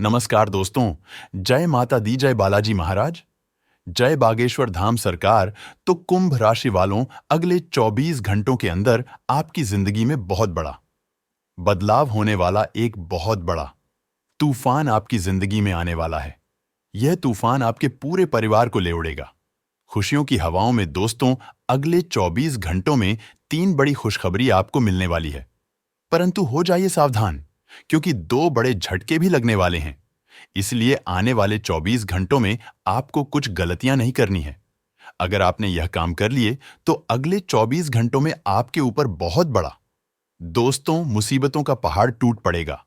नमस्कार दोस्तों। जय माता दी, जय बालाजी महाराज, जय बागेश्वर धाम सरकार। तो कुंभ राशि वालों, अगले 24 घंटों के अंदर आपकी जिंदगी में बहुत बड़ा बदलाव होने वाला एक बहुत बड़ा तूफान आपकी जिंदगी में आने वाला है। यह तूफान आपके पूरे परिवार को ले उड़ेगा। खुशियों की हवाओं में दोस्तों, अगले 24 घंटों में 3 बड़ी खुशखबरी आपको मिलने वाली है। परंतु हो जाइए सावधान, क्योंकि 2 बड़े झटके भी लगने वाले हैं। इसलिए आने वाले 24 घंटों में आपको कुछ गलतियां नहीं करनी है। अगर आपने यह काम कर लिए तो अगले 24 घंटों में आपके ऊपर बहुत बड़ा दोस्तों मुसीबतों का पहाड़ टूट पड़ेगा।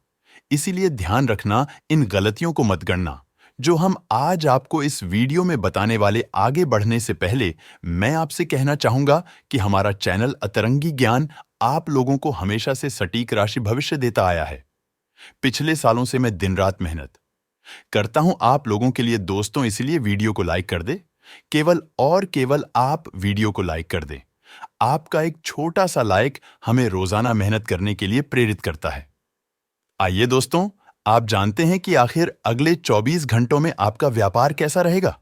इसीलिए ध्यान रखना, इन गलतियों को मत गणना। जो हम आज आपको इस वीडियो में बताने वाले, आगे बढ़ने से पहले मैं आपसे कहना चाहूंगा कि हमारा चैनल अतरंगी ज्ञान आप लोगों को हमेशा से सटीक राशि भविष्य देता आया है। पिछले सालों से मैं दिन रात मेहनत करता हूं आप लोगों के लिए दोस्तों, इसलिए वीडियो को लाइक कर दे। केवल और केवल आप वीडियो को लाइक कर दें। आपका एक छोटा सा लाइक हमें रोजाना मेहनत करने के लिए प्रेरित करता है। आइए दोस्तों, आप जानते हैं कि आखिर अगले 24 घंटों में आपका व्यापार कैसा रहेगा,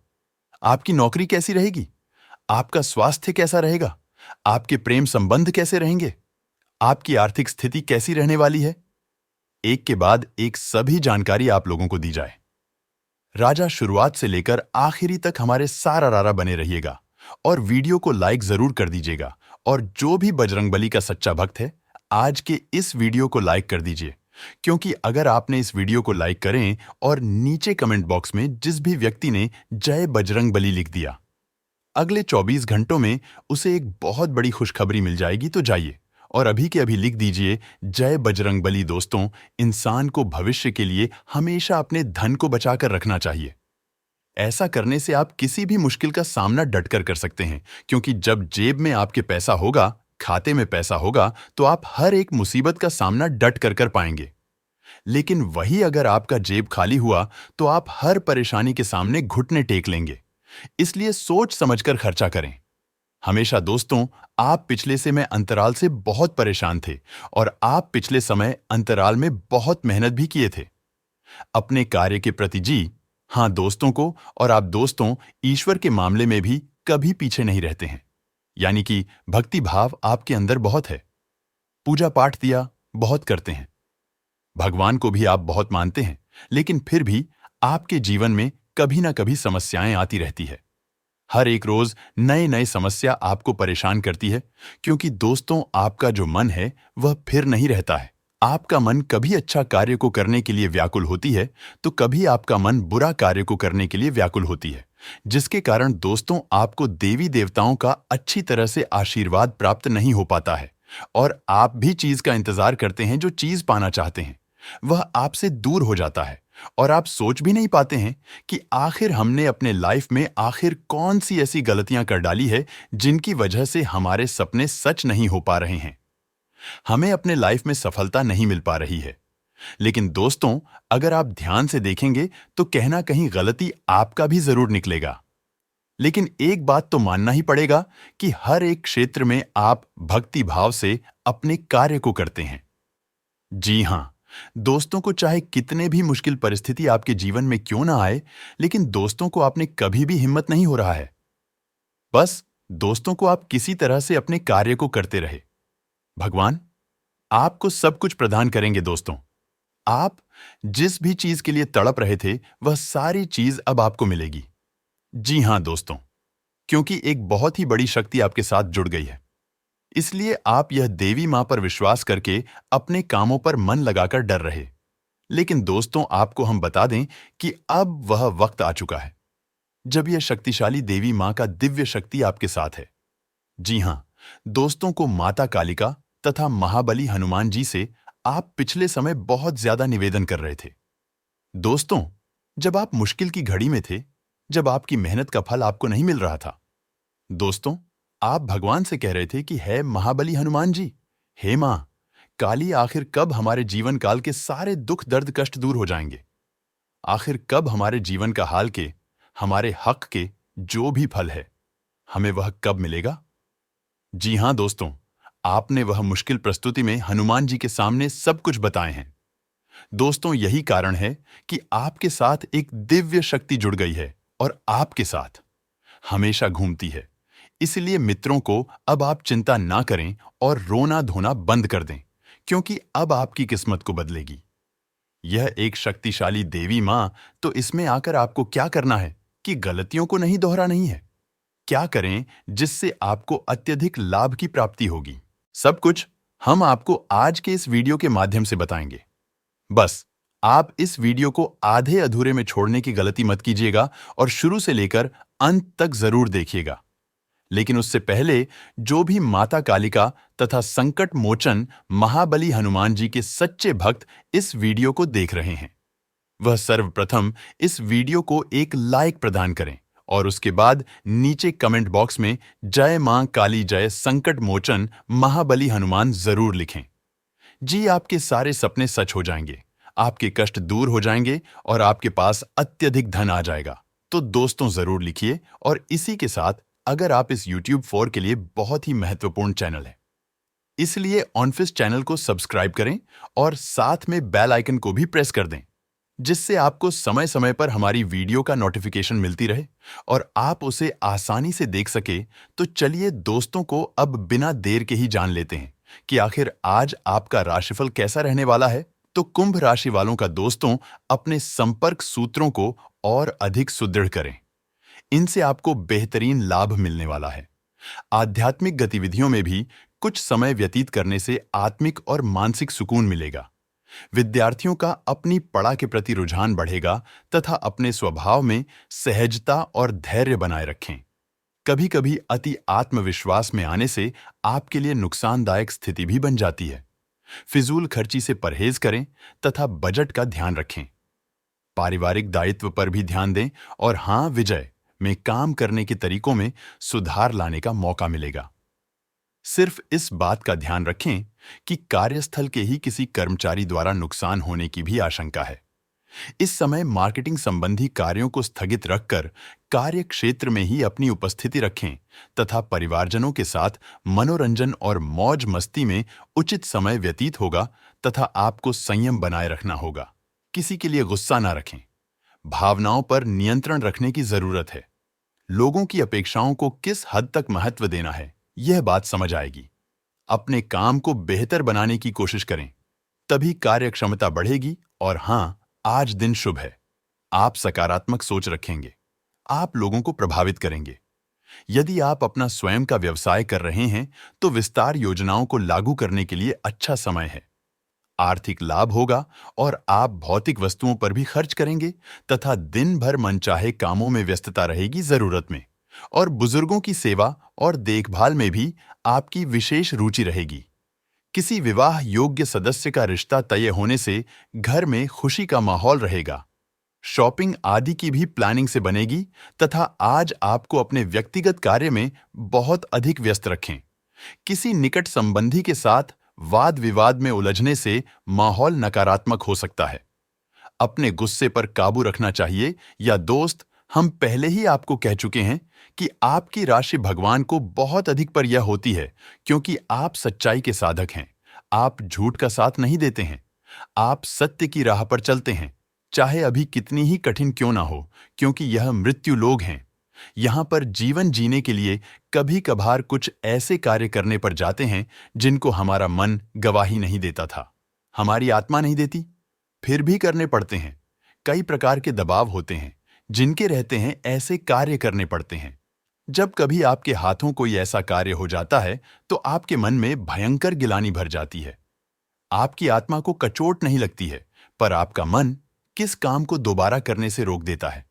आपकी नौकरी कैसी रहेगी, आपका स्वास्थ्य कैसा रहेगा, आपके प्रेम संबंध कैसे रहेंगे, आपकी आर्थिक स्थिति कैसी रहने वाली है। एक के बाद एक सभी जानकारी आप लोगों को दी जाए। राजा शुरुआत से लेकर आखिरी तक हमारे सारा रारा बने रहिएगा और वीडियो को लाइक जरूर कर दीजिएगा। और जो भी बजरंगबली का सच्चा भक्त है, आज के इस वीडियो को लाइक कर दीजिए, क्योंकि अगर आपने इस वीडियो को लाइक करें और नीचे कमेंट बॉक्स में जिस भी व्यक्ति ने जय बजरंगबली लिख दिया, अगले 24 घंटों में उसे एक बहुत बड़ी खुशखबरी मिल जाएगी। तो जाइए और अभी के अभी लिख दीजिए जय बजरंगबली। दोस्तों, इंसान को भविष्य के लिए हमेशा अपने धन को बचाकर रखना चाहिए। ऐसा करने से आप किसी भी मुश्किल का सामना डटकर कर सकते हैं, क्योंकि जब जेब में आपके पैसा होगा, खाते में पैसा होगा, तो आप हर एक मुसीबत का सामना डट कर पाएंगे। लेकिन वही अगर आपका जेब खाली हुआ तो आप हर परेशानी के सामने घुटने टेक लेंगे। इसलिए सोच समझकर खर्चा करें। हमेशा दोस्तों, आप पिछले समय अंतराल से बहुत परेशान थे और आप पिछले समय अंतराल में बहुत मेहनत भी किए थे अपने कार्य के प्रति। जी हां दोस्तों को, और आप दोस्तों ईश्वर के मामले में भी कभी पीछे नहीं रहते हैं। यानी कि भक्ति भाव आपके अंदर बहुत है। पूजा पाठ दिया बहुत करते हैं, भगवान को भी आप बहुत मानते हैं, लेकिन फिर भी आपके जीवन में कभी ना कभी समस्याएं आती रहती है। हर एक रोज नए नए समस्या आपको परेशान करती है, क्योंकि दोस्तों आपका जो मन है वह फिर नहीं रहता है। आपका मन कभी अच्छा कार्य को करने के लिए व्याकुल होती है, तो कभी आपका मन बुरा कार्य को करने के लिए व्याकुल होती है, जिसके कारण दोस्तों आपको देवी देवताओं का अच्छी तरह से आशीर्वाद प्राप्त नहीं हो पाता है। और आप भी चीज का इंतजार करते हैं, जो चीज पाना चाहते हैं वह आपसे दूर हो जाता है। और आप सोच भी नहीं पाते हैं कि आखिर हमने अपने लाइफ में आखिर कौन सी ऐसी गलतियां कर डाली है जिनकी वजह से हमारे सपने सच नहीं हो पा रहे हैं, हमें अपने लाइफ में सफलता नहीं मिल पा रही है। लेकिन दोस्तों, अगर आप ध्यान से देखेंगे तो कहीं कहीं गलती आपका भी जरूर निकलेगा। लेकिन एक बात तो मानना ही पड़ेगा कि हर एक क्षेत्र में आप भक्ति भाव से अपने कार्य को करते हैं। जी हां दोस्तों को, चाहे कितने भी मुश्किल परिस्थिति आपके जीवन में क्यों ना आए, लेकिन दोस्तों को आपने कभी भी हिम्मत नहीं हो रहा है। बस दोस्तों को आप किसी तरह से अपने कार्य को करते रहे। भगवान आपको सब कुछ प्रदान करेंगे दोस्तों। आप जिस भी चीज के लिए तड़प रहे थे, वह सारी चीज अब आपको मिलेगी। जी हां दोस्तों, क्योंकि एक बहुत ही बड़ी शक्ति आपके साथ जुड़ गई है। इसलिए आप यह देवी मां पर विश्वास करके अपने कामों पर मन लगाकर डर रहे। लेकिन दोस्तों, आपको हम बता दें कि अब वह वक्त आ चुका है जब यह शक्तिशाली देवी मां का दिव्य शक्ति आपके साथ है। जी हां दोस्तों को, माता कालिका तथा महाबली हनुमान जी से आप पिछले समय बहुत ज्यादा निवेदन कर रहे थे। दोस्तों, जब आप मुश्किल की घड़ी में थे, जब आपकी मेहनत का फल आपको नहीं मिल रहा था, दोस्तों आप भगवान से कह रहे थे कि हे महाबली हनुमान जी, हे मां काली, आखिर कब हमारे जीवन काल के सारे दुख दर्द कष्ट दूर हो जाएंगे? आखिर कब हमारे जीवन का हाल के, हमारे हक के जो भी फल है, हमें वह कब मिलेगा? जी हां दोस्तों, आपने वह मुश्किल प्रस्तुति में हनुमान जी के सामने सब कुछ बताए हैं। दोस्तों, यही कारण है कि आपके साथ एक दिव्य शक्ति जुड़ गई है और आपके साथ हमेशा घूमती है। इसलिए मित्रों को अब आप चिंता ना करें और रोना धोना बंद कर दें, क्योंकि अब आपकी किस्मत को बदलेगी। यह एक शक्तिशाली देवी मां, तो इसमें आकर आपको क्या करना है कि गलतियों को नहीं दोहराना नहीं है। क्या करें जिससे आपको अत्यधिक लाभ की प्राप्ति होगी, सब कुछ हम आपको आज के इस वीडियो के माध्यम से बताएंगे। बस आप इस वीडियो को आधे अधूरे में छोड़ने की गलती मत कीजिएगा और शुरू से लेकर अंत तक जरूर देखिएगा। लेकिन उससे पहले, जो भी माता कालिका तथा संकट मोचन महाबली हनुमान जी के सच्चे भक्त इस वीडियो को देख रहे हैं, वह सर्वप्रथम इस वीडियो को एक लाइक प्रदान करें और उसके बाद नीचे कमेंट बॉक्स में जय मां काली जय संकट मोचन महाबली हनुमान जरूर लिखें। जी, आपके सारे सपने सच हो जाएंगे, आपके कष्ट दूर हो जाएंगे और आपके पास अत्यधिक धन आ जाएगा। तो दोस्तों, जरूर लिखिए। और इसी के साथ, अगर आप इस YouTube 4 के लिए बहुत ही महत्वपूर्ण चैनल है, इसलिए ऑनफिस चैनल को सब्सक्राइब करें और साथ में बेल आइकन को भी प्रेस कर दें, जिससे आपको समय समय पर हमारी वीडियो का नोटिफिकेशन मिलती रहे और आप उसे आसानी से देख सके। तो चलिए दोस्तों, को अब बिना देर के ही जान लेते हैं कि आखिर आज आपका राशिफल कैसा रहने वाला है। तो कुंभ राशि वालों का दोस्तों, अपने संपर्क सूत्रों को और अधिक सुदृढ़ करें। इनसे आपको बेहतरीन लाभ मिलने वाला है। आध्यात्मिक गतिविधियों में भी कुछ समय व्यतीत करने से आत्मिक और मानसिक सुकून मिलेगा। विद्यार्थियों का अपनी पढ़ा के प्रति रुझान बढ़ेगा तथा अपने स्वभाव में सहजता और धैर्य बनाए रखें। कभी कभी अति आत्मविश्वास में आने से आपके लिए नुकसानदायक स्थिति भी बन जाती है। फिजूल खर्ची से परहेज करें तथा बजट का ध्यान रखें। पारिवारिक दायित्व पर भी ध्यान दें और हां, विजय में काम करने के तरीकों में सुधार लाने का मौका मिलेगा। सिर्फ इस बात का ध्यान रखें कि कार्यस्थल के ही किसी कर्मचारी द्वारा नुकसान होने की भी आशंका है। इस समय मार्केटिंग संबंधी कार्यों को स्थगित रखकर कार्य क्षेत्र में ही अपनी उपस्थिति रखें तथा परिवारजनों के साथ मनोरंजन और मौज मस्ती में उचित समय व्यतीत होगा तथा आपको संयम बनाए रखना होगा। किसी के लिए गुस्सा ना रखें। भावनाओं पर नियंत्रण रखने की जरूरत है। लोगों की अपेक्षाओं को किस हद तक महत्व देना है, यह बात समझ आएगी। अपने काम को बेहतर बनाने की कोशिश करें, तभी कार्य क्षमता बढ़ेगी। और हां, आज दिन शुभ है। आप सकारात्मक सोच रखेंगे, आप लोगों को प्रभावित करेंगे। यदि आप अपना स्वयं का व्यवसाय कर रहे हैं तो विस्तार योजनाओं को लागू करने के लिए अच्छा समय है। आर्थिक लाभ होगा और आप भौतिक वस्तुओं पर भी खर्च करेंगे तथा दिन भर मनचाहे कामों में व्यस्तता रहेगी जरूरत में। और बुजुर्गों की सेवा और देखभाल में भी आपकी विशेष रुचि रहेगी। किसी विवाह योग्य सदस्य का रिश्ता तय होने से घर में खुशी का माहौल रहेगा। शॉपिंग आदि की भी प्लानिंग से बनेगी तथा आज आपको अपने व्यक्तिगत कार्य में बहुत अधिक व्यस्त रखें। किसी निकट संबंधी के साथ वाद विवाद में उलझने से माहौल नकारात्मक हो सकता है। अपने गुस्से पर काबू रखना चाहिए। या दोस्त, हम पहले ही आपको कह चुके हैं कि आपकी राशि भगवान को बहुत अधिक पर यह होती है, क्योंकि आप सच्चाई के साधक हैं। आप झूठ का साथ नहीं देते हैं। आप सत्य की राह पर चलते हैं, चाहे अभी कितनी ही कठिन क्यों ना हो, क्योंकि यह मृत्यु लोग हैं। यहाँ पर जीवन जीने के लिए कभी कभार कुछ ऐसे कार्य करने पर जाते हैं जिनको हमारा मन गवाही नहीं देता था, हमारी आत्मा नहीं देती, फिर भी करने पड़ते हैं। कई प्रकार के दबाव होते हैं जिनके रहते हैं ऐसे कार्य करने पड़ते हैं। जब कभी आपके हाथों कोई ऐसा कार्य हो जाता है तो आपके मन में भयंकर गिलानी भर जाती है। आपकी आत्मा को कचोट नहीं लगती है, पर आपका मन किस काम को दोबारा करने से रोक देता है।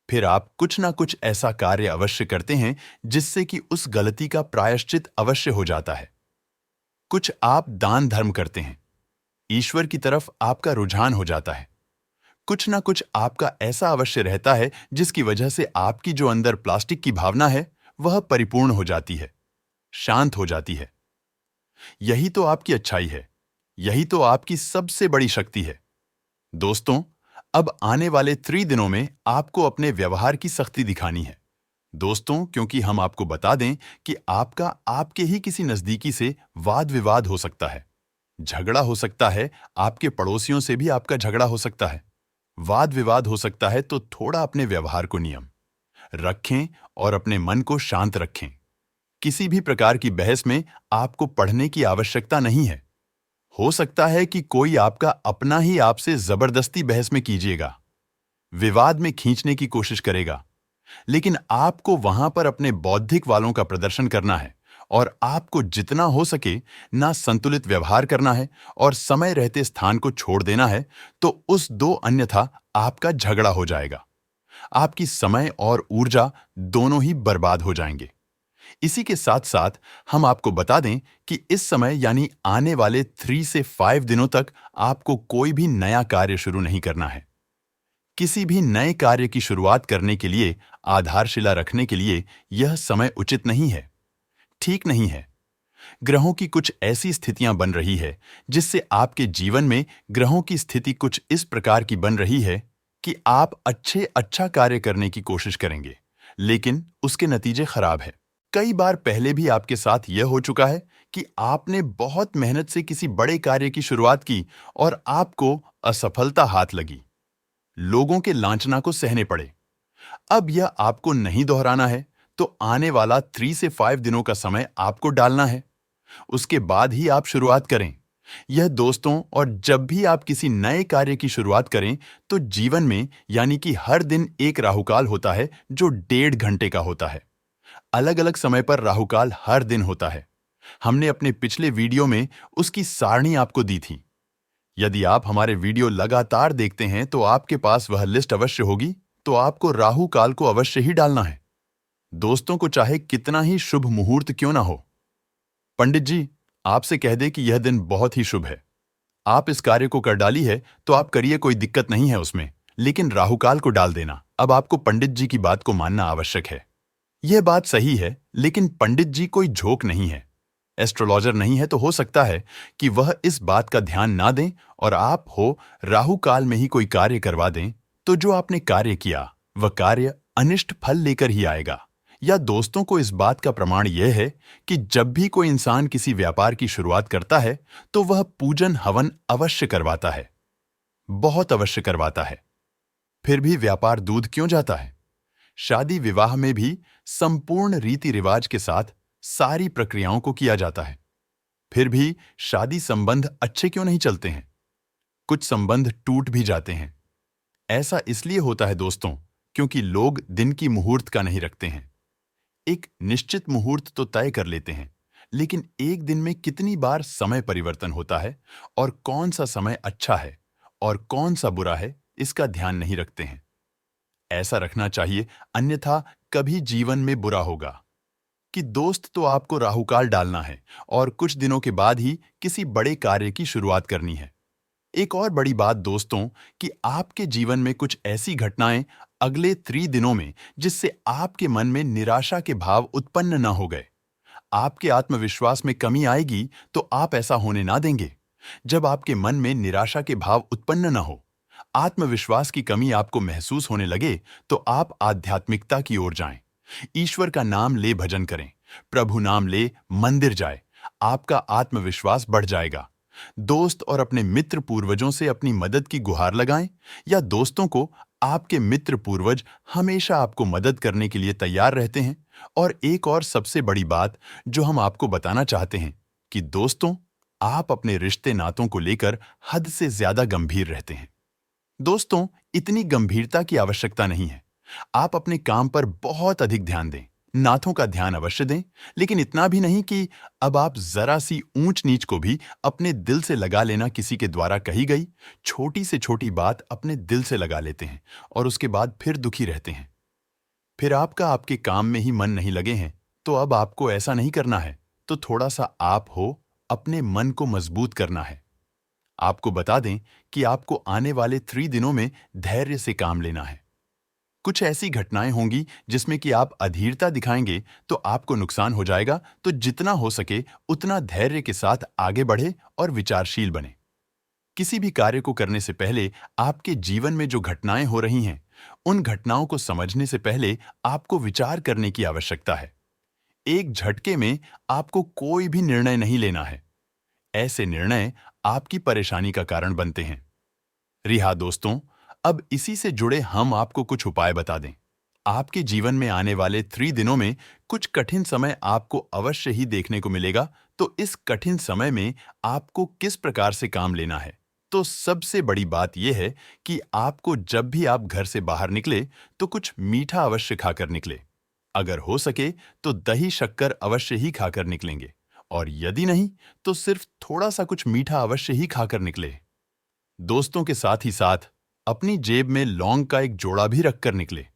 फिर आप कुछ ना कुछ ऐसा कार्य अवश्य करते हैं जिससे कि उस गलती का प्रायश्चित अवश्य हो जाता है। कुछ आप दान धर्म करते हैं, ईश्वर की तरफ आपका रुझान हो जाता है। कुछ ना कुछ आपका ऐसा अवश्य रहता है जिसकी वजह से आपकी जो अंदर प्लास्टिक की भावना है वह परिपूर्ण हो जाती है, शांत हो जाती है। यही तो आपकी अच्छाई है, यही तो आपकी सबसे बड़ी शक्ति है। दोस्तों, अब आने वाले 3 दिनों में आपको अपने व्यवहार की सख्ती दिखानी है। दोस्तों, क्योंकि हम आपको बता दें कि आपका आपके ही किसी नजदीकी से वाद विवाद हो सकता है, झगड़ा हो सकता है, आपके पड़ोसियों से भी आपका झगड़ा हो सकता है। वाद विवाद हो सकता है, तो थोड़ा अपने व्यवहार को नियम रखें और अपने मन को शांत रखें। किसी भी प्रकार की बहस में आपको पढ़ने की आवश्यकता नहीं है। हो सकता है कि कोई आपका अपना ही आपसे जबरदस्ती बहस में कीजिएगा, विवाद में खींचने की कोशिश करेगा, लेकिन आपको वहां पर अपने बौद्धिक वालों का प्रदर्शन करना है और आपको जितना हो सके ना संतुलित व्यवहार करना है और समय रहते स्थान को छोड़ देना है, तो उस दो अन्यथा आपका झगड़ा हो जाएगा। आपकी समय और ऊर्जा दोनों ही बर्बाद हो जाएंगे। इसी के साथ साथ हम आपको बता दें कि इस समय यानी आने वाले 3 से 5 दिनों तक आपको कोई भी नया कार्य शुरू नहीं करना है। किसी भी नए कार्य की शुरुआत करने के लिए, आधारशिला रखने के लिए यह समय उचित नहीं है, ठीक नहीं है। ग्रहों की कुछ ऐसी स्थितियां बन रही है जिससे आपके जीवन में ग्रहों की स्थिति कुछ इस प्रकार की बन रही है कि आप अच्छा कार्य करने की कोशिश करेंगे, लेकिन उसके नतीजे खराब है। कई बार पहले भी आपके साथ यह हो चुका है कि आपने बहुत मेहनत से किसी बड़े कार्य की शुरुआत की और आपको असफलता हाथ लगी, लोगों के लांछना को सहने पड़े। अब यह आपको नहीं दोहराना है, तो आने वाला 3 से 5 दिनों का समय आपको डालना है। उसके बाद ही आप शुरुआत करें। यह दोस्तों, और जब भी आप किसी नए कार्य की शुरुआत करें, तो जीवन में यानी कि हर दिन एक राहुकाल होता है जो 1.5 घंटे का होता है। अलग अलग समय पर राहुकाल हर दिन होता है। हमने अपने पिछले वीडियो में उसकी सारणी आपको दी थी। यदि आप हमारे वीडियो लगातार देखते हैं तो आपके पास वह लिस्ट अवश्य होगी, तो आपको राहु काल को अवश्य ही डालना है। दोस्तों को चाहे कितना ही शुभ मुहूर्त क्यों ना हो, पंडित जी आपसे कह दे कि यह दिन बहुत ही शुभ है, आप इस कार्य को कर डाली है तो आप करिए, कोई दिक्कत नहीं है उसमें, लेकिन राहुकाल को डाल देना। अब आपको पंडित जी की बात को मानना आवश्यक है। यह बात सही है, लेकिन पंडित जी कोई झोंक नहीं है, एस्ट्रोलॉजर नहीं है, तो हो सकता है कि वह इस बात का ध्यान ना दें और आप हो राहु काल में ही कोई कार्य करवा दें, तो जो आपने कार्य किया वह कार्य अनिष्ट फल लेकर ही आएगा। या दोस्तों को इस बात का प्रमाण यह है कि जब भी कोई इंसान किसी व्यापार की शुरुआत करता है तो वह पूजन हवन अवश्य करवाता है, बहुत अवश्य करवाता है। फिर भी व्यापार दूध क्यों जाता है? शादी विवाह में भी संपूर्ण रीति रिवाज के साथ सारी प्रक्रियाओं को किया जाता है, फिर भी शादी संबंध अच्छे क्यों नहीं चलते हैं? कुछ संबंध टूट भी जाते हैं। ऐसा इसलिए होता है दोस्तों, क्योंकि लोग दिन की मुहूर्त का नहीं रखते हैं। एक निश्चित मुहूर्त तो तय कर लेते हैं, लेकिन एक दिन में कितनी बार समय परिवर्तन होता है और कौन सा समय अच्छा है और कौन सा बुरा है, इसका ध्यान नहीं रखते हैं। ऐसा रखना चाहिए, अन्यथा कभी जीवन में बुरा होगा। कि दोस्त तो आपको राहुकाल डालना है और कुछ दिनों के बाद ही किसी बड़े कार्य की शुरुआत करनी है। एक और बड़ी बात दोस्तों, कि आपके जीवन में कुछ ऐसी घटनाएं अगले 3 दिनों में जिससे आपके मन में निराशा के भाव उत्पन्न न हो गए। आपके आत्मविश्वास में कमी आएगी तो आप ऐसा होने ना देंगे। जब आपके मन में निराशा के भाव उत्पन्न न हो, आत्मविश्वास की कमी आपको महसूस होने लगे, तो आप आध्यात्मिकता की ओर जाएं। ईश्वर का नाम ले भजन करें, प्रभु नाम ले मंदिर जाए, आपका आत्मविश्वास बढ़ जाएगा। दोस्त और अपने मित्र पूर्वजों से अपनी मदद की गुहार लगाएं, या दोस्तों को आपके मित्र पूर्वज हमेशा आपको मदद करने के लिए तैयार रहते हैं। और एक और सबसे बड़ी बात जो हम आपको बताना चाहते हैं कि दोस्तों, आप अपने रिश्ते नातों को लेकर हद से ज्यादा गंभीर रहते हैं। दोस्तों, इतनी गंभीरता की आवश्यकता नहीं है। आप अपने काम पर बहुत अधिक ध्यान दें, नाथों का ध्यान अवश्य दें, लेकिन इतना भी नहीं कि अब आप जरा सी ऊंच नीच को भी अपने दिल से लगा लेना। किसी के द्वारा कही गई छोटी से छोटी बात अपने दिल से लगा लेते हैं और उसके बाद फिर दुखी रहते हैं। फिर आपका आपके काम में ही मन नहीं लगे हैं, तो अब आपको ऐसा नहीं करना है, तो थोड़ा सा आप हो अपने मन को मजबूत करना है। आपको बता दें कि आपको आने वाले 3 दिनों में धैर्य से काम लेना है। कुछ ऐसी घटनाएं होंगी जिसमें कि आप अधीरता दिखाएंगे तो आपको नुकसान हो जाएगा, तो जितना हो सके उतना धैर्य के साथ आगे बढ़े और विचारशील बने। किसी भी कार्य को करने से पहले आपके जीवन में जो घटनाएं हो रही हैं, उन घटनाओं को समझने से पहले आपको विचार करने की आवश्यकता है। एक झटके में आपको कोई भी निर्णय नहीं लेना है। ऐसे निर्णय आपकी परेशानी का कारण बनते हैं। रिहा दोस्तों, अब इसी से जुड़े हम आपको कुछ उपाय बता दें। आपके जीवन में आने वाले 3 दिनों में कुछ कठिन समय आपको अवश्य ही देखने को मिलेगा, तो इस कठिन समय में आपको किस प्रकार से काम लेना है? तो सबसे बड़ी बात यह है कि आपको जब भी आप घर से बाहर निकले, तो कुछ मीठा अवश्य खाकर निकले। अगर हो सके तो दही शक्कर अवश्य ही खाकर निकलेंगे, और यदि नहीं तो सिर्फ थोड़ा सा कुछ मीठा अवश्य ही खाकर निकले। दोस्तों के साथ ही साथ अपनी जेब में लौंग का एक जोड़ा भी रखकर निकले।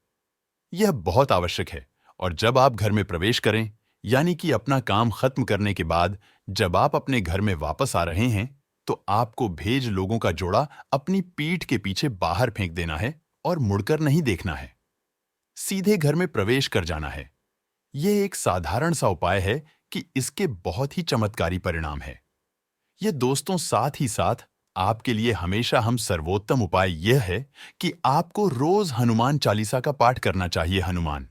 यह बहुत आवश्यक है। और जब आप घर में प्रवेश करें, यानी कि अपना काम खत्म करने के बाद जब आप अपने घर में वापस आ रहे हैं, तो आपको भेज लोगों का जोड़ा अपनी पीठ के पीछे बाहर फेंक देना है और मुड़कर नहीं देखना है। सीधे घर में प्रवेश कर जाना है। यह एक साधारण सा उपाय है कि इसके बहुत ही चमत्कारी परिणाम है। यह दोस्तों साथ ही साथ आपके लिए हमेशा हम सर्वोत्तम उपाय यह है कि आपको रोज हनुमान चालीसा का पाठ करना चाहिए। हनुमान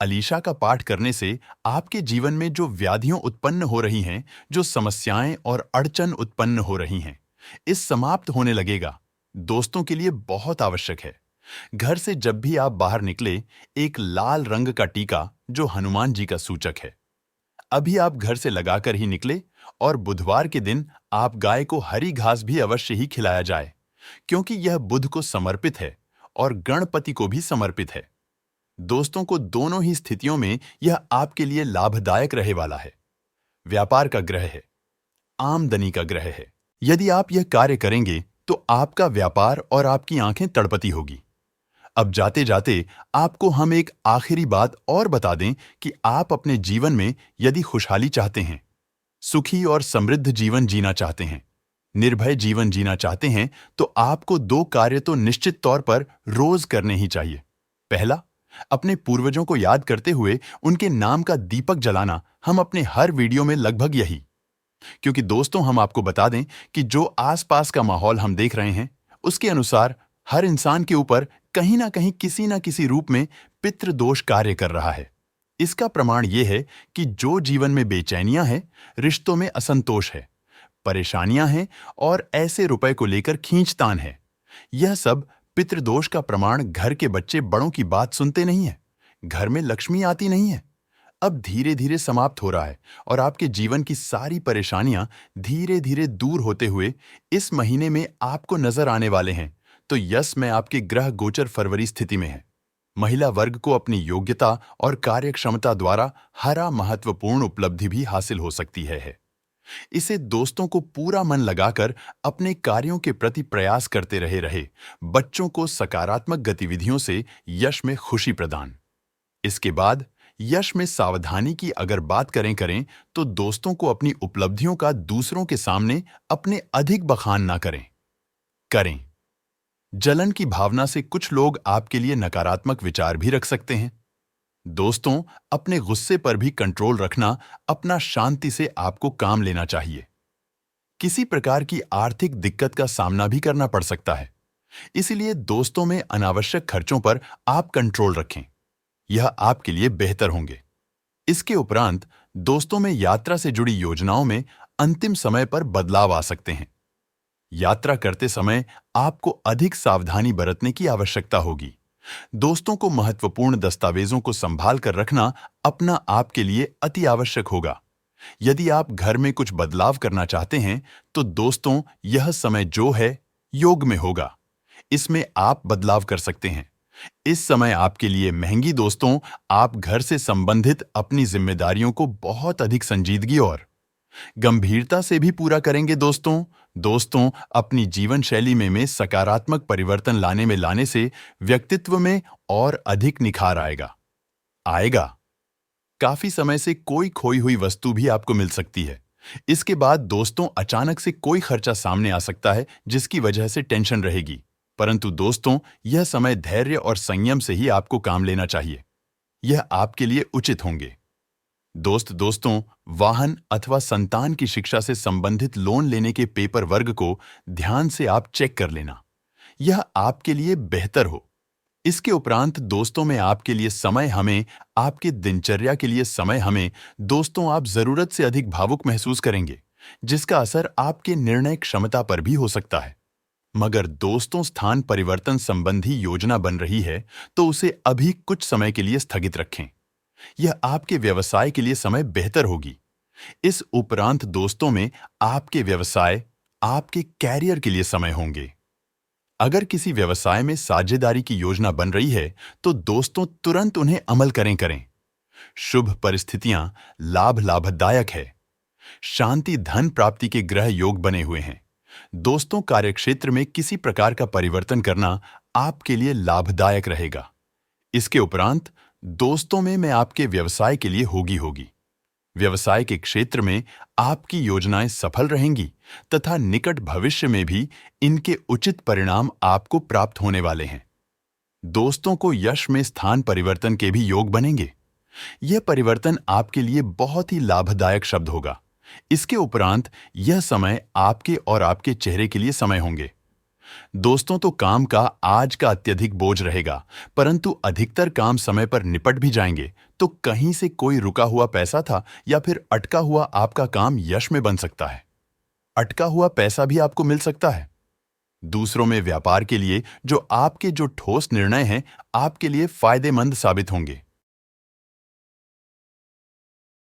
अलीशा का पाठ करने से आपके जीवन में जो व्याधियां उत्पन्न हो रही हैं, जो समस्याएं और अड़चन उत्पन्न हो रही हैं, इस समाप्त होने लगेगा। दोस्तों के लिए बहुत आवश्यक है। घर से जब भी आप बाहर निकले, एक लाल रंग का टीका जो हनुमान जी का सूचक है, अभी आप घर से लगाकर ही निकले। और बुधवार के दिन आप गाय को हरी घास भी अवश्य ही खिलाया जाए, क्योंकि यह बुध को समर्पित है और गणपति को भी समर्पित है। दोस्तों को दोनों ही स्थितियों में यह आपके लिए लाभदायक रहे वाला है। व्यापार का ग्रह है, आमदनी का ग्रह है। यदि आप यह कार्य करेंगे तो आपका व्यापार और आपकी आंखें तड़पती होगी। अब जाते जाते आपको हम एक आखिरी बात और बता दें कि आप अपने जीवन में यदि खुशहाली चाहते हैं, सुखी और समृद्ध जीवन जीना चाहते हैं, निर्भय जीवन जीना चाहते हैं, तो आपको 2 कार्य तो निश्चित तौर पर रोज करने ही चाहिए। पहला, अपने पूर्वजों को याद करते हुए उनके नाम का दीपक जलाना। हम अपने हर वीडियो में लगभग यही, क्योंकि दोस्तों हम आपको बता दें कि जो आसपास का माहौल हम देख रहे हैं, उसके अनुसार हर इंसान के ऊपर कहीं ना कहीं किसी ना किसी रूप में पितृदोष कार्य कर रहा है। इसका प्रमाण यह है कि जो जीवन में बेचैनियां हैं, रिश्तों में असंतोष है, परेशानियां हैं और ऐसे रुपए को लेकर खींचतान है, यह सब पितृदोष का प्रमाण। घर के बच्चे बड़ों की बात सुनते नहीं है, घर में लक्ष्मी आती नहीं है, अब धीरे धीरे समाप्त हो रहा है और आपके जीवन की सारी परेशानियां धीरे धीरे दूर होते हुए इस महीने में आपको नजर आने वाले हैं। तो यस में आपके ग्रह गोचर फरवरी स्थिति में है। महिला वर्ग को अपनी योग्यता और कार्यक्षमता द्वारा हरा महत्वपूर्ण उपलब्धि भी हासिल हो सकती है। इसे दोस्तों को पूरा मन लगाकर अपने कार्यों के प्रति प्रयास करते रहे। बच्चों को सकारात्मक गतिविधियों से यश में खुशी प्रदान। इसके बाद यश में सावधानी की अगर बात करें तो दोस्तों को अपनी उपलब्धियों का दूसरों के सामने अपने अधिक बखान ना करें। जलन की भावना से कुछ लोग आपके लिए नकारात्मक विचार भी रख सकते हैं। दोस्तों, अपने गुस्से पर भी कंट्रोल रखना, अपना शांति से आपको काम लेना चाहिए। किसी प्रकार की आर्थिक दिक्कत का सामना भी करना पड़ सकता है, इसलिए दोस्तों में अनावश्यक खर्चों पर आप कंट्रोल रखें, यह आपके लिए बेहतर होंगे। इसके उपरांत दोस्तों में यात्रा से जुड़ी योजनाओं में अंतिम समय पर बदलाव आ सकते हैं। यात्रा करते समय आपको अधिक सावधानी बरतने की आवश्यकता होगी। दोस्तों को महत्वपूर्ण दस्तावेजों को संभाल कर रखना अपना आपके लिए अति आवश्यक होगा। यदि आप घर में कुछ बदलाव करना चाहते हैं तो दोस्तों यह समय जो है योग में होगा, इसमें आप बदलाव कर सकते हैं। इस समय आपके लिए महंगी दोस्तों, आप घर से संबंधित अपनी जिम्मेदारियों को बहुत अधिक संजीदगी और गंभीरता से भी पूरा करेंगे। दोस्तों अपनी जीवन शैली में सकारात्मक परिवर्तन लाने से व्यक्तित्व में और अधिक निखार आएगा। काफी समय से कोई खोई हुई वस्तु भी आपको मिल सकती है। इसके बाद दोस्तों अचानक से कोई खर्चा सामने आ सकता है जिसकी वजह से टेंशन रहेगी, परंतु दोस्तों यह समय धैर्य और संयम से ही आपको काम लेना चाहिए, यह आपके लिए उचित होंगे। दोस्तों वाहन अथवा संतान की शिक्षा से संबंधित लोन लेने के पेपर वर्ग को ध्यान से आप चेक कर लेना, यह आपके लिए बेहतर हो। इसके उपरांत दोस्तों में आपके लिए समय हमें, आपके दिनचर्या के लिए समय हमें। दोस्तों आप जरूरत से अधिक भावुक महसूस करेंगे, जिसका असर आपके निर्णय क्षमता पर भी हो सकता है। मगर दोस्तों स्थान परिवर्तन संबंधी योजना बन रही है तो उसे अभी कुछ समय के लिए स्थगित रखें। यह आपके व्यवसाय के लिए समय बेहतर होगी। इस उपरांत दोस्तों में आपके व्यवसाय, आपके कैरियर के लिए समय होंगे। अगर किसी व्यवसाय में साझेदारी की योजना बन रही है तो दोस्तों तुरंत उन्हें अमल करें। शुभ परिस्थितियां लाभदायक है। शांति धन प्राप्ति के ग्रह योग बने हुए हैं। दोस्तों कार्यक्षेत्र में किसी प्रकार का परिवर्तन करना आपके लिए लाभदायक रहेगा। इसके उपरांत दोस्तों में मैं आपके व्यवसाय के लिए होगी। व्यवसाय के क्षेत्र में आपकी योजनाएं सफल रहेंगी तथा निकट भविष्य में भी इनके उचित परिणाम आपको प्राप्त होने वाले हैं। दोस्तों को यश में स्थान परिवर्तन के भी योग बनेंगे। यह परिवर्तन आपके लिए बहुत ही लाभदायक शब्द होगा। इसके उपरांत यह समय आपके और आपके चेहरे के लिए समय होंगे। दोस्तों तो काम का आज का अत्यधिक बोझ रहेगा, परंतु अधिकतर काम समय पर निपट भी जाएंगे तो कहीं से कोई रुका हुआ पैसा था या फिर अटका हुआ आपका काम यश में बन सकता है। अटका हुआ पैसा भी आपको मिल सकता है। दूसरों में व्यापार के लिए जो ठोस निर्णय हैं आपके लिए फायदेमंद साबित होंगे।